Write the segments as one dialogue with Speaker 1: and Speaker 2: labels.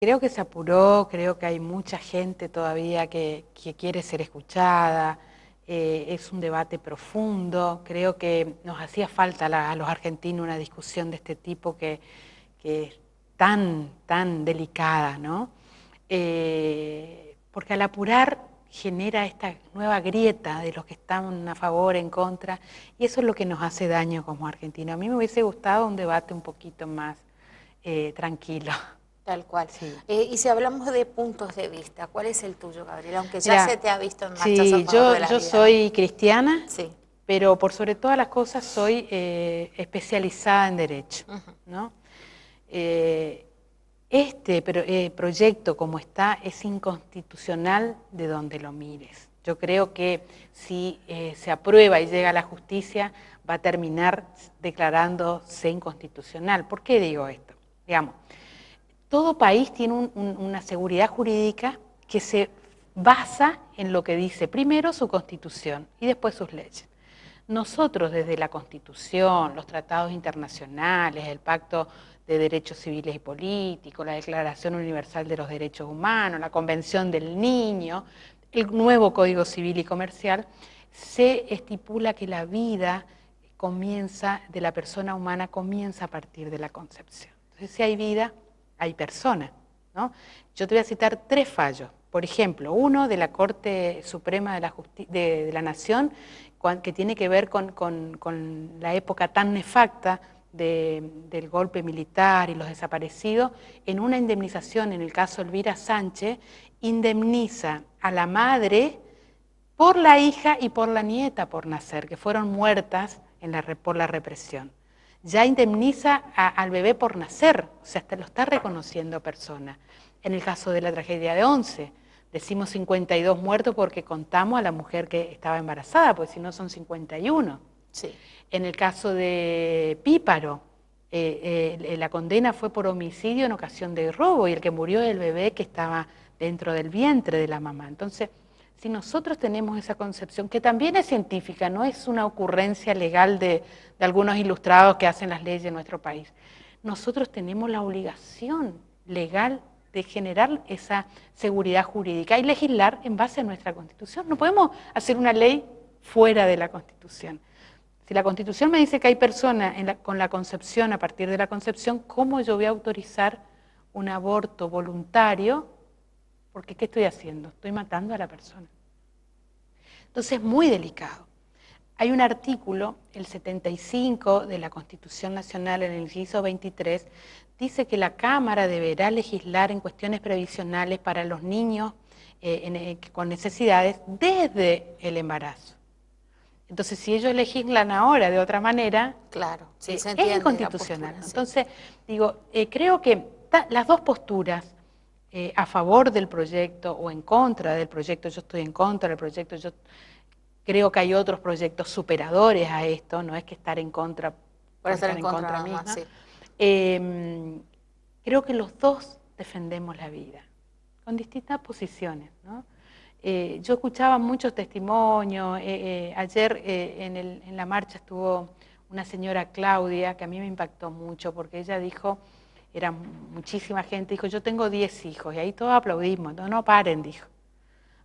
Speaker 1: Creo que se apuró, creo que hay mucha gente todavía que quiere ser escuchada, es un debate profundo, creo que nos hacía falta a los argentinos una discusión de este tipo que es tan delicada, ¿no? Porque al apurar genera esta nueva grieta de los que están a favor, en contra, y eso es lo que nos hace daño como argentinos. A mí me hubiese gustado un debate un poquito más tranquilo.
Speaker 2: Tal cual.
Speaker 1: Sí.
Speaker 2: Y si hablamos de puntos de vista, ¿cuál es el tuyo, Gabriela? Aunque ya se
Speaker 1: Mira,
Speaker 2: te ha visto en marchas a
Speaker 1: sí,
Speaker 2: favor
Speaker 1: yo,
Speaker 2: de la
Speaker 1: yo
Speaker 2: vida, ¿no?
Speaker 1: soy cristiana,
Speaker 2: Sí.
Speaker 1: pero por sobre todas las cosas soy especializada en derecho,
Speaker 2: Ujú.
Speaker 1: ¿no? Eh, proyecto como está es inconstitucional de donde lo mires. Yo creo que si se aprueba y llega a la justicia va a terminar declarándose inconstitucional. ¿Por qué digo esto? Digamos, todo país tiene una seguridad jurídica que se basa en lo que dice primero su constitución y después sus leyes. Nosotros desde la constitución, los tratados internacionales, el pacto de derechos civiles y políticos, la Declaración Universal de los Derechos Humanos, la Convención del Niño, el nuevo Código Civil y Comercial, se estipula que la vida de la persona humana comienza a partir de la concepción. Entonces, si hay vida, hay persona, ¿no? Yo te voy a citar 3 fallos. Por ejemplo, uno de la Corte Suprema de la Nación, que tiene que ver con la época tan nefacta del golpe militar y los desaparecidos, en una indemnización, en el caso Elvira Sánchez, indemniza a la madre por la hija y por la nieta por nacer, que fueron muertas por la represión. Ya indemniza al bebé por nacer, o sea, lo está reconociendo persona. En el caso de la tragedia de Once, decimos 52 muertos porque contamos a la mujer que estaba embarazada, porque si no son 51.
Speaker 2: Sí.
Speaker 1: En el caso de Píparo, la condena fue por homicidio en ocasión de robo y el que murió es el bebé que estaba dentro del vientre de la mamá. Entonces, si nosotros tenemos esa concepción, que también es científica, no es una ocurrencia legal de algunos ilustrados que hacen las leyes en nuestro país, nosotros tenemos la obligación legal de generar esa seguridad jurídica y legislar en base a nuestra Constitución. No podemos hacer una ley fuera de la Constitución. Si la Constitución me dice que hay personas con la concepción, a partir de la concepción, ¿cómo yo voy a autorizar un aborto voluntario? Porque ¿qué estoy haciendo? Estoy matando a la persona. Entonces es muy delicado. Hay un artículo, el 75 de la Constitución Nacional, en el inciso 23, dice que la Cámara deberá legislar en cuestiones previsionales para los niños con necesidades desde el embarazo. Entonces, si ellos legislan ahora de otra manera,
Speaker 2: Claro, sí, se
Speaker 1: es
Speaker 2: entiende la
Speaker 1: inconstitucional.
Speaker 2: postura, sí.
Speaker 1: Entonces, digo, creo que las dos posturas, a favor del proyecto o en contra del proyecto, yo estoy en contra del proyecto, yo creo que hay otros proyectos superadores a esto, no es que estar en contra
Speaker 2: Por
Speaker 1: por
Speaker 2: estar
Speaker 1: estar
Speaker 2: en
Speaker 1: en
Speaker 2: contra
Speaker 1: contra
Speaker 2: nada más,
Speaker 1: misma.
Speaker 2: sí.
Speaker 1: Creo que los dos defendemos la vida, con distintas posiciones, ¿no? Yo escuchaba muchos testimonios, ayer en la marcha estuvo una señora Claudia, que a mí me impactó mucho, porque ella dijo, era muchísima gente, dijo, yo tengo 10 hijos, y ahí todos aplaudimos, no paren, dijo,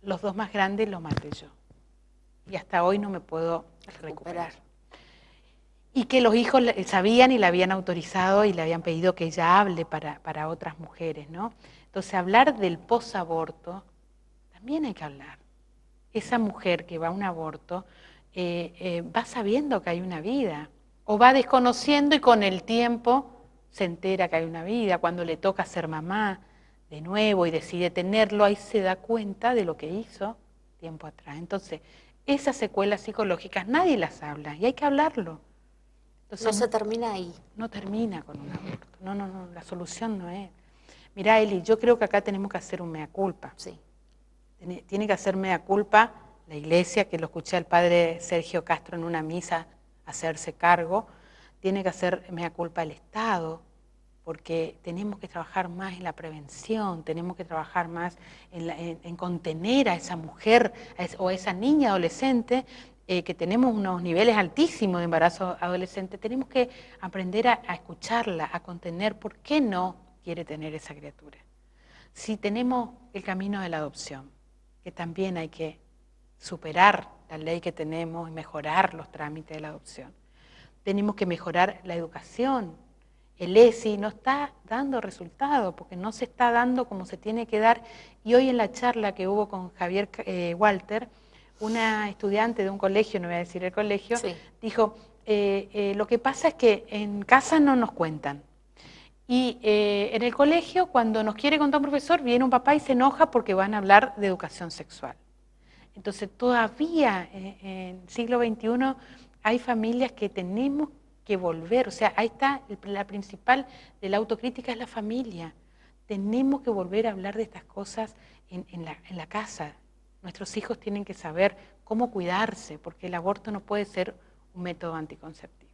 Speaker 1: los 2 más grandes los maté yo, y hasta hoy no me puedo recuperar. Y que los hijos sabían y la habían autorizado y le habían pedido que ella hable para otras mujeres, ¿no? Entonces, hablar del posaborto, también hay que hablar. Esa mujer que va a un aborto va sabiendo que hay una vida, o va desconociendo y con el tiempo se entera que hay una vida. Cuando le toca ser mamá de nuevo y decide tenerlo, ahí se da cuenta de lo que hizo tiempo atrás. Entonces, esas secuelas psicológicas nadie las habla y hay que hablarlo. Entonces,
Speaker 2: No se termina ahí.
Speaker 1: no termina con un aborto. No, la solución no es. Mirá, Eli, yo creo que acá tenemos que hacer un mea culpa.
Speaker 2: Sí.
Speaker 1: Tiene que hacer mea culpa la iglesia, que lo escuché al padre Sergio Castro en una misa hacerse cargo. Tiene que hacer mea culpa el Estado, porque tenemos que trabajar más en la prevención, tenemos que trabajar más en contener a esa mujer o a esa niña adolescente, que tenemos unos niveles altísimos de embarazo adolescente. Tenemos que aprender a escucharla, a contener por qué no quiere tener esa criatura. Si tenemos el camino de la adopción, que también hay que superar la ley que tenemos y mejorar los trámites de la adopción. Tenemos que mejorar la educación. El ESI no está dando resultado porque no se está dando como se tiene que dar. Y hoy en la charla que hubo con Javier Walter, una estudiante de un colegio, no voy a decir el colegio, sí, dijo, lo que pasa es que en casa no nos cuentan. Y en el colegio, cuando nos quiere contar un profesor, viene un papá y se enoja porque van a hablar de educación sexual. Entonces, todavía en el siglo XXI hay familias que tenemos que volver. O sea, ahí está la principal de la autocrítica, es la familia. Tenemos que volver a hablar de estas cosas en la casa. Nuestros hijos tienen que saber cómo cuidarse, porque el aborto no puede ser un método anticonceptivo.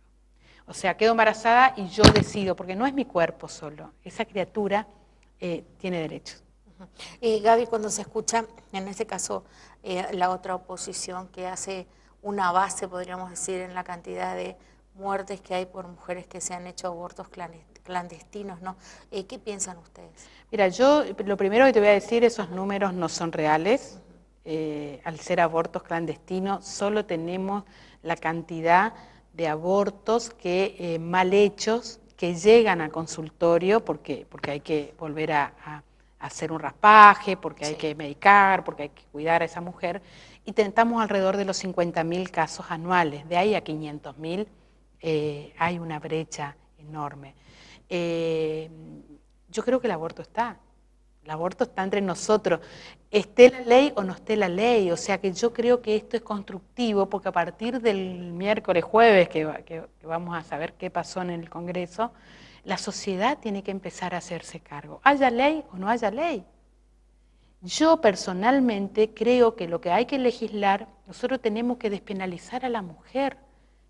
Speaker 1: O sea, quedo embarazada y yo decido, porque no es mi cuerpo solo, esa criatura tiene derechos.
Speaker 2: Gaby, cuando se escucha, en este caso, la otra oposición que hace una base, podríamos decir, en la cantidad de muertes que hay por mujeres que se han hecho abortos clandestinos, ¿no? ¿Qué piensan ustedes?
Speaker 1: Mira, yo lo primero que te voy a decir, esos números no son reales. Al ser abortos clandestinos, solo tenemos la cantidad de abortos que mal hechos que llegan al consultorio porque hay que volver a hacer un raspaje, porque hay que medicar, porque hay que cuidar a esa mujer, y tentamos alrededor de los 50.000 casos anuales. De ahí a 500.000 hay una brecha enorme. Yo creo que el aborto está entre nosotros, esté la ley o no esté la ley. O sea que yo creo que esto es constructivo, porque a partir del miércoles, jueves, que vamos a saber qué pasó en el Congreso, la sociedad tiene que empezar a hacerse cargo, haya ley o no haya ley. Yo personalmente creo que lo que hay que legislar, nosotros tenemos que despenalizar a la mujer,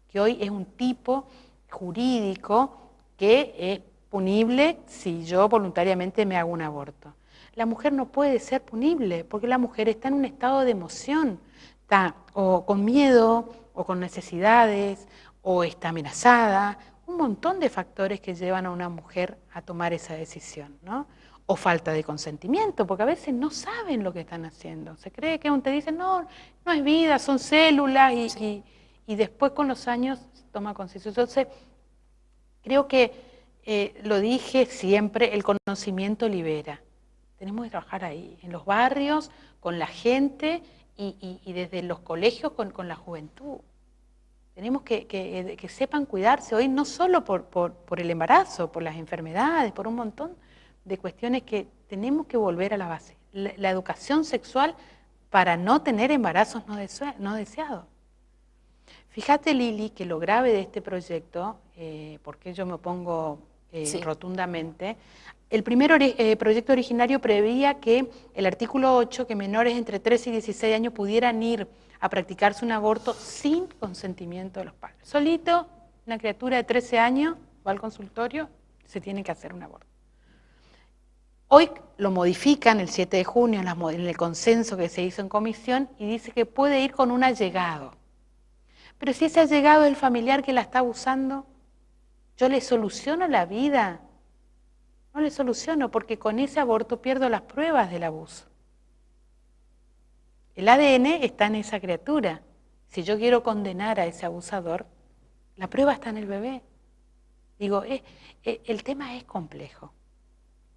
Speaker 1: que hoy es un tipo jurídico que es punible si yo voluntariamente me hago un aborto. La mujer no puede ser punible porque la mujer está en un estado de emoción, está o con miedo o con necesidades o está amenazada, un montón de factores que llevan a una mujer a tomar esa decisión, ¿no? O falta de consentimiento, porque a veces no saben lo que están haciendo. Se cree que te dicen, no, no es vida, son células, y después con los años toma conciencia. Entonces, creo que, lo dije siempre, el conocimiento libera. Tenemos que trabajar ahí, en los barrios, con la gente y desde los colegios con la juventud. Tenemos que sepan cuidarse hoy, no solo por el embarazo, por las enfermedades, por un montón de cuestiones que tenemos que volver a la base. La educación sexual para no tener embarazos no deseados. Fíjate, Lili, que lo grave de este proyecto, porque yo me opongo rotundamente, el primer proyecto originario preveía que el artículo 8, que menores entre 13 y 16 años pudieran ir a practicarse un aborto sin consentimiento de los padres. Solito, una criatura de 13 años va al consultorio, se tiene que hacer un aborto. Hoy lo modifican el 7 de junio en el consenso que se hizo en comisión y dice que puede ir con un allegado. Pero si ese allegado es el familiar que la está abusando, ¿yo le soluciono la vida? No le soluciono, porque con ese aborto pierdo las pruebas del abuso. El ADN está en esa criatura. Si yo quiero condenar a ese abusador, la prueba está en el bebé. Digo, el tema es complejo.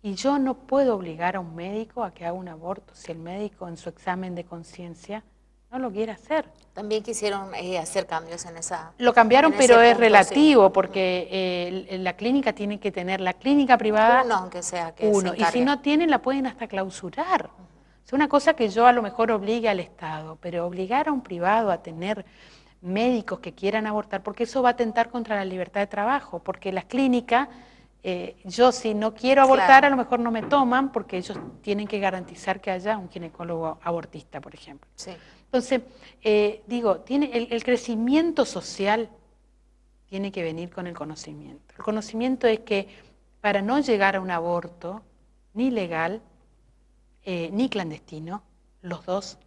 Speaker 1: Y yo no puedo obligar a un médico a que haga un aborto si el médico en su examen de conciencia no lo quiere hacer.
Speaker 2: También quisieron hacer cambios en esa...
Speaker 1: Lo cambiaron, pero es relativo, porque la clínica tiene que tener, la clínica privada...
Speaker 2: Uno, aunque sea que
Speaker 1: uno, y si no tienen, la pueden hasta clausurar. Es una cosa que yo a lo mejor obligue al Estado, pero obligar a un privado a tener médicos que quieran abortar, porque eso va a atentar contra la libertad de trabajo, porque las clínicas... yo si no quiero abortar, a lo mejor no me toman porque ellos tienen que garantizar que haya un ginecólogo abortista, por ejemplo.
Speaker 2: Sí.
Speaker 1: Entonces, digo, el crecimiento social tiene que venir con el conocimiento. El conocimiento es que para no llegar a un aborto ni legal ni clandestino, los dos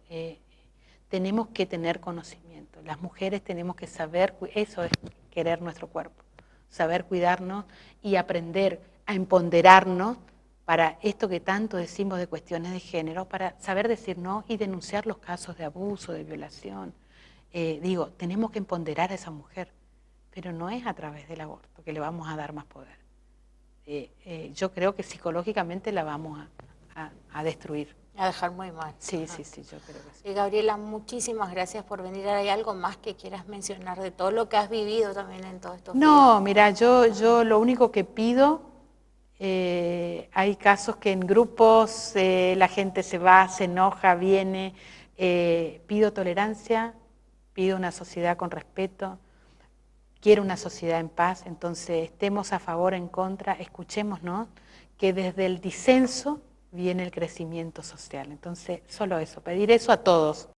Speaker 1: tenemos que tener conocimiento. Las mujeres tenemos que saber, eso es querer nuestro cuerpo, saber cuidarnos y aprender a empoderarnos para esto que tanto decimos de cuestiones de género, para saber decir no y denunciar los casos de abuso, de violación. Digo, tenemos que empoderar a esa mujer, pero no es a través del aborto que le vamos a dar más poder. Yo creo que psicológicamente la vamos a destruir.
Speaker 2: A dejar muy mal.
Speaker 1: Sí, sí, sí, yo creo que sí.
Speaker 2: Gabriela, muchísimas gracias por venir. ¿Hay algo más que quieras mencionar de todo lo que has vivido también en todos estos días?
Speaker 1: No, mira, yo lo único que pido, hay casos que en grupos la gente se va, se enoja, viene, pido tolerancia, pido una sociedad con respeto, quiero una sociedad en paz, entonces estemos a favor o en contra, escuchémonos, que desde el disenso viene el crecimiento social. Entonces, solo eso, pedir eso a todos.